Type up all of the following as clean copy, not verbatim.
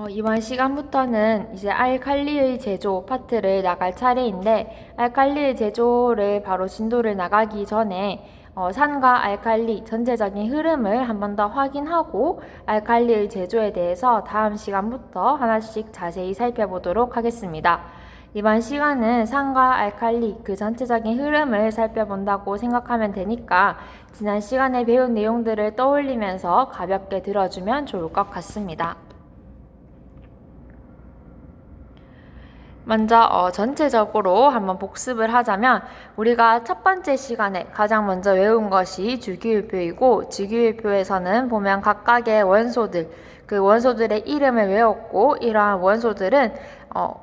이번 시간부터는 이제 알칼리의 제조 파트를 나갈 차례인데, 알칼리의 제조를 바로 진도를 나가기 전에 산과 알칼리 전체적인 흐름을 한 번 더 확인하고 알칼리의 제조에 대해서 다음 시간부터 하나씩 자세히 살펴보도록 하겠습니다. 이번 시간은 산과 알칼리 그 전체적인 흐름을 살펴본다고 생각하면 되니까 지난 시간에 배운 내용들을 떠올리면서 가볍게 들어주면 좋을 것 같습니다. 먼저 전체적으로 한번 복습을 하자면 우리가 첫 번째 시간에 가장 먼저 외운 것이 주기율표이고, 주기율표에서는 보면 각각의 원소들, 그 원소들의 이름을 외웠고, 이러한 원소들은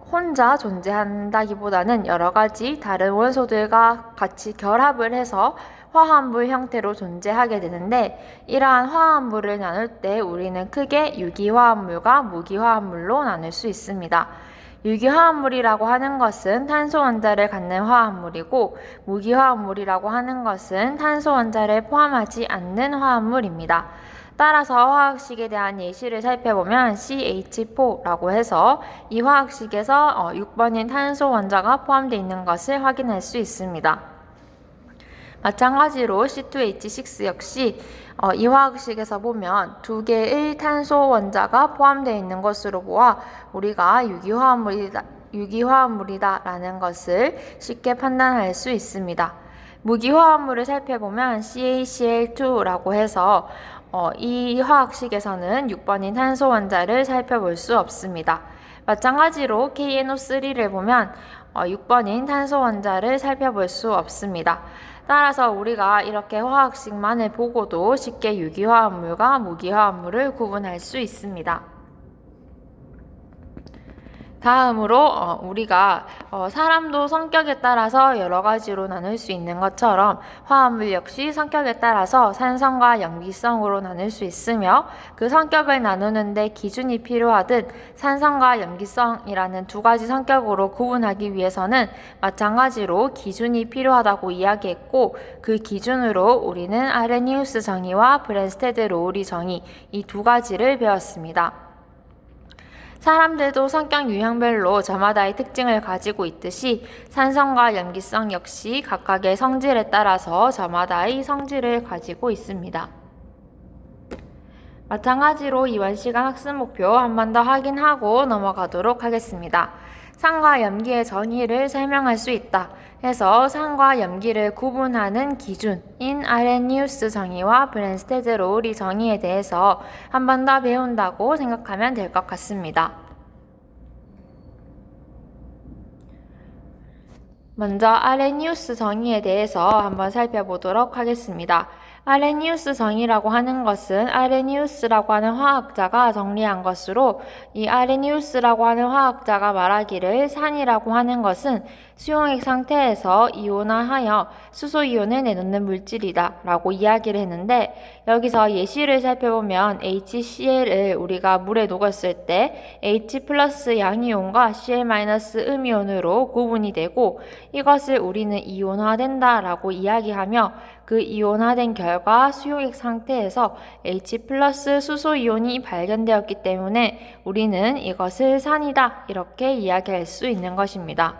혼자 존재한다기보다는 여러 가지 다른 원소들과 같이 결합을 해서 화합물 형태로 존재하게 되는데, 이러한 화합물을 나눌 때 우리는 크게 유기화합물과 무기화합물로 나눌 수 있습니다. 유기화합물이라고 하는 것은 탄소 원자를 갖는 화합물이고, 무기화합물이라고 하는 것은 탄소 원자를 포함하지 않는 화합물입니다. 따라서 화학식에 대한 예시를 살펴보면 CH4라고 해서 이 화학식에서 6번인 탄소 원자가 포함되어 있는 것을 확인할 수 있습니다. 마찬가지로 C2H6 역시 이 화학식에서 보면 두 개의 탄소 원자가 포함되어 있는 것으로 보아 우리가 유기화합물이다 라는 것을 쉽게 판단할 수 있습니다. 무기화합물을 살펴보면 CaCl2라고 해서 이 화학식에서는 6번인 탄소 원자를 살펴볼 수 없습니다. 마찬가지로 KNO3를 보면 6번인 탄소 원자를 살펴볼 수 없습니다. 따라서 우리가 이렇게 화학식만을 보고도 쉽게 유기화합물과 무기화합물을 구분할 수 있습니다. 다음으로 우리가 사람도 성격에 따라서 여러 가지로 나눌 수 있는 것처럼 화합물 역시 성격에 따라서 산성과 염기성으로 나눌 수 있으며, 그 성격을 나누는데 기준이 필요하듯 산성과 염기성이라는 두 가지 성격으로 구분하기 위해서는 마찬가지로 기준이 필요하다고 이야기했고, 그 기준으로 우리는 아레니우스 정의와 브랜스테드 로우리 정의 이 두 가지를 배웠습니다. 사람들도 성격 유형별로 저마다의 특징을 가지고 있듯이 산성과 염기성 역시 각각의 성질에 따라서 저마다의 성질을 가지고 있습니다. 마찬가지로 이번 시간 학습 목표 한 번 더 확인하고 넘어가도록 하겠습니다. 산과 염기의 정의를 설명할 수 있다 해서 산과 염기를 구분하는 기준인 아레니우스 정의와 브랜스테드 로우리 정의에 대해서 한 번 더 배운다고 생각하면 될 것 같습니다. 먼저 아레니우스 정의에 대해서 한번 살펴보도록 하겠습니다. 아레니우스 정의라고 하는 것은 아레니우스라고 하는 화학자가 정리한 것으로, 이 아레니우스라고 하는 화학자가 말하기를 산이라고 하는 것은 수용액 상태에서 이온화하여 수소이온을 내놓는 물질이다 라고 이야기를 했는데, 여기서 예시를 살펴보면 HCl을 우리가 물에 녹였을 때 H 플러스 양이온과 Cl 마이너스 음이온으로 구분이 되고, 이것을 우리는 이온화된다 라고 이야기하며, 그 이온화된 결과 수용액 상태에서 H 플러스 수소이온이 발견되었기 때문에 우리는 이것을 산이다 이렇게 이야기할 수 있는 것입니다.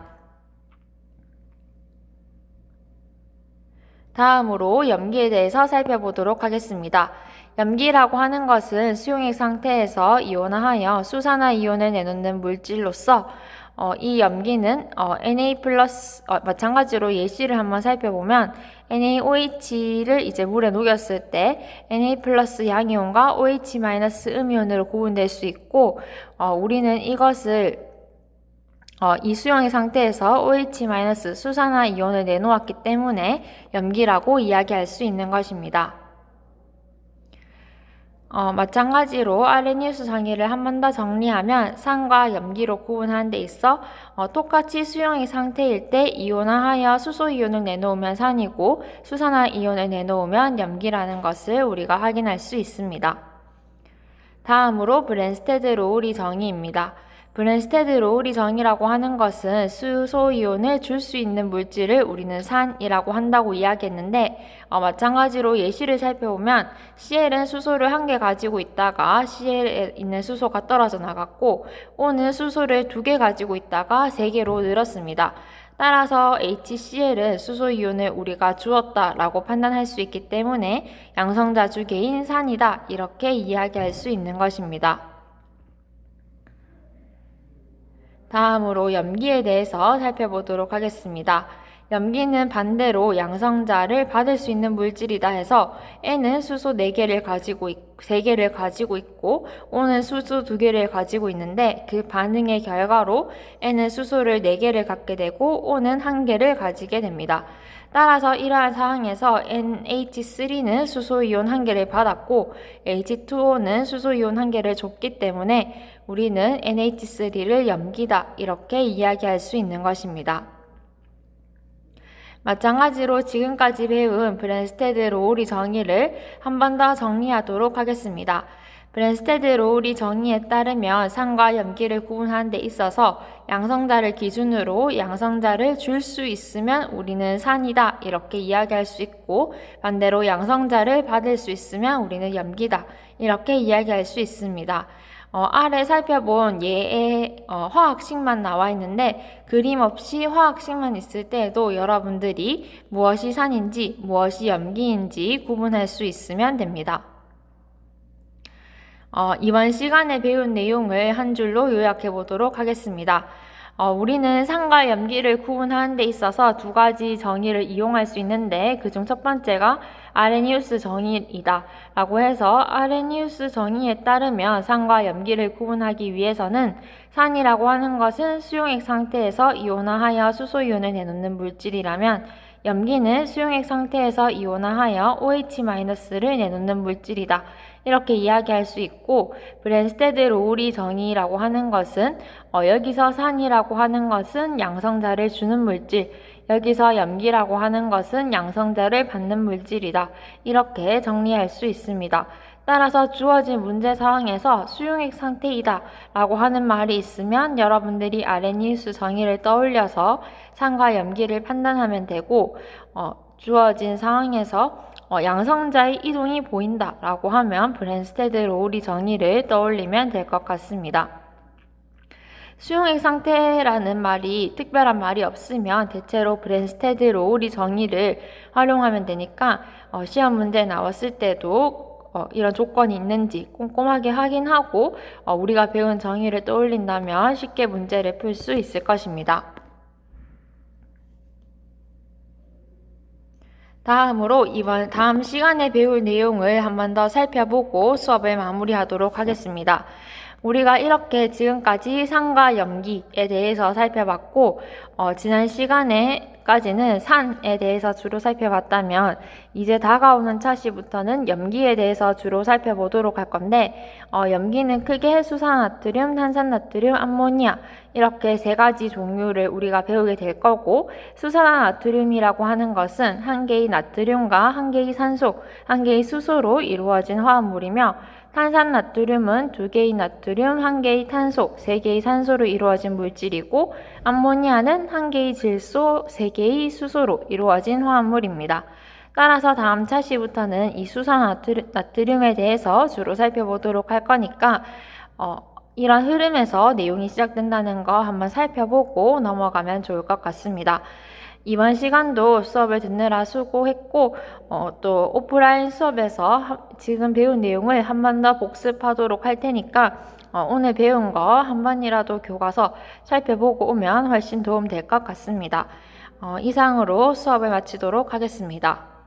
다음으로 염기에 대해서 살펴보도록 하겠습니다. 염기라고 하는 것은 수용액 상태에서 이온화하여 수산화이온을 내놓는 물질로서 이 염기는 Na+, 마찬가지로 예시를 한번 살펴보면 NaOH를 이제 물에 녹였을 때 Na+ 양이온과 OH- 음이온으로 구분될 수 있고, 우리는 이것을 이 수용의 상태에서 OH- 수산화 이온을 내놓았기 때문에 염기라고 이야기할 수 있는 것입니다. 마찬가지로 아레니우스 정의를 한 번 더 정리하면 산과 염기로 구분하는 데 있어 똑같이 수용의 상태일 때 이온화하여 수소이온을 내놓으면 산이고 수산화 이온을 내놓으면 염기라는 것을 우리가 확인할 수 있습니다. 다음으로 브랜스테드 로우리 정의입니다. 브랜스테드 로우리 정이라고 하는 것은 수소이온을 줄 수 있는 물질을 우리는 산이라고 한다고 이야기했는데 마찬가지로 예시를 살펴보면 CL은 수소를 한 개 가지고 있다가 CL에 있는 수소가 떨어져 나갔고 O는 수소를 2개 가지고 있다가 3개로 늘었습니다. 따라서 HCl은 수소이온을 우리가 주었다라고 판단할 수 있기 때문에 양성자 주계인 산이다 이렇게 이야기할 수 있는 것입니다. 다음으로 염기에 대해서 살펴보도록 하겠습니다. 염기는 반대로 양성자를 받을 수 있는 물질이다 해서 N은 수소 3개를 가지고 있고 O는 수소 2개를 가지고 있는데 그 반응의 결과로 N은 수소를 4개를 갖게 되고 O는 1개를 가지게 됩니다. 따라서 이러한 상황에서 NH3는 수소이온 1개를 받았고 H2O는 수소이온 1개를 줬기 때문에 우리는 NH3를 염기다 이렇게 이야기할 수 있는 것입니다. 마찬가지로 지금까지 배운 브랜스테드 로우리 정의를 한 번 더 정리하도록 하겠습니다. 브랜스테드 로우리 정의에 따르면 산과 염기를 구분하는 데 있어서 양성자를 기준으로 양성자를 줄 수 있으면 우리는 산이다 이렇게 이야기할 수 있고 반대로 양성자를 받을 수 있으면 우리는 염기다 이렇게 이야기할 수 있습니다. 아래 살펴본 예의 화학식만 나와 있는데 그림 없이 화학식만 있을 때에도 여러분들이 무엇이 산인지 무엇이 염기인지 구분할 수 있으면 됩니다. 이번 시간에 배운 내용을 한 줄로 요약해 보도록 하겠습니다. 우리는 산과 염기를 구분하는 데 있어서 2가지 정의를 이용할 수 있는데 그중 첫 번째가 아레니우스 정의이다 라고 해서 아레니우스 정의에 따르면 산과 염기를 구분하기 위해서는 산이라고 하는 것은 수용액 상태에서 이온화하여 수소이온을 내놓는 물질이라면 염기는 수용액 상태에서 이온화하여 OH-를 내놓는 물질이다. 이렇게 이야기할 수 있고 브랜스테드 로우리 정의라고 하는 것은 여기서 산이라고 하는 것은 양성자를 주는 물질, 여기서 염기라고 하는 것은 양성자를 받는 물질이다. 이렇게 정리할 수 있습니다. 따라서 주어진 문제 상황에서 수용액 상태이다 라고 하는 말이 있으면 여러분들이 아레니우스 정의를 떠올려서 산과 염기를 판단하면 되고 주어진 상황에서 양성자의 이동이 보인다 라고 하면 브랜스테드 로우리 정의를 떠올리면 될 것 같습니다. 수용액 상태라는 말이 특별한 말이 없으면 대체로 브랜스테드 로우리 정의를 활용하면 되니까 시험 문제 나왔을 때도 이런 조건이 있는지 꼼꼼하게 확인하고 우리가 배운 정의를 떠올린다면 쉽게 문제를 풀 수 있을 것입니다. 다음으로 다음 시간에 배울 내용을 한 번 더 살펴보고 수업을 마무리하도록 하겠습니다. 우리가 이렇게 지금까지 산과 염기에 대해서 살펴봤고 지난 시간에까지는 산에 대해서 주로 살펴봤다면 이제 다가오는 차시부터는 염기에 대해서 주로 살펴보도록 할 건데 염기는 크게 수산나트륨, 탄산나트륨, 암모니아 이렇게 3가지 종류를 우리가 배우게 될 거고 수산화나트륨이라고 하는 것은 한 개의 나트륨과 한 개의 산소, 한 개의 수소로 이루어진 화합물이며 탄산나트륨은 2개의 나트륨, 1개의 탄소, 3개의 산소로 이루어진 물질이고 암모니아는 1개의 질소, 3개의 수소로 이루어진 화합물입니다. 따라서 다음 차시부터는 이 수산나트륨에 대해서 주로 살펴보도록 할 거니까 이런 흐름에서 내용이 시작된다는 거 한번 살펴보고 넘어가면 좋을 것 같습니다. 이번 시간도 수업을 듣느라 수고했고 또 오프라인 수업에서 지금 배운 내용을 한 번 더 복습하도록 할 테니까 오늘 배운 거 한 번이라도 교과서 살펴보고 오면 훨씬 도움 될 것 같습니다. 이상으로 수업을 마치도록 하겠습니다.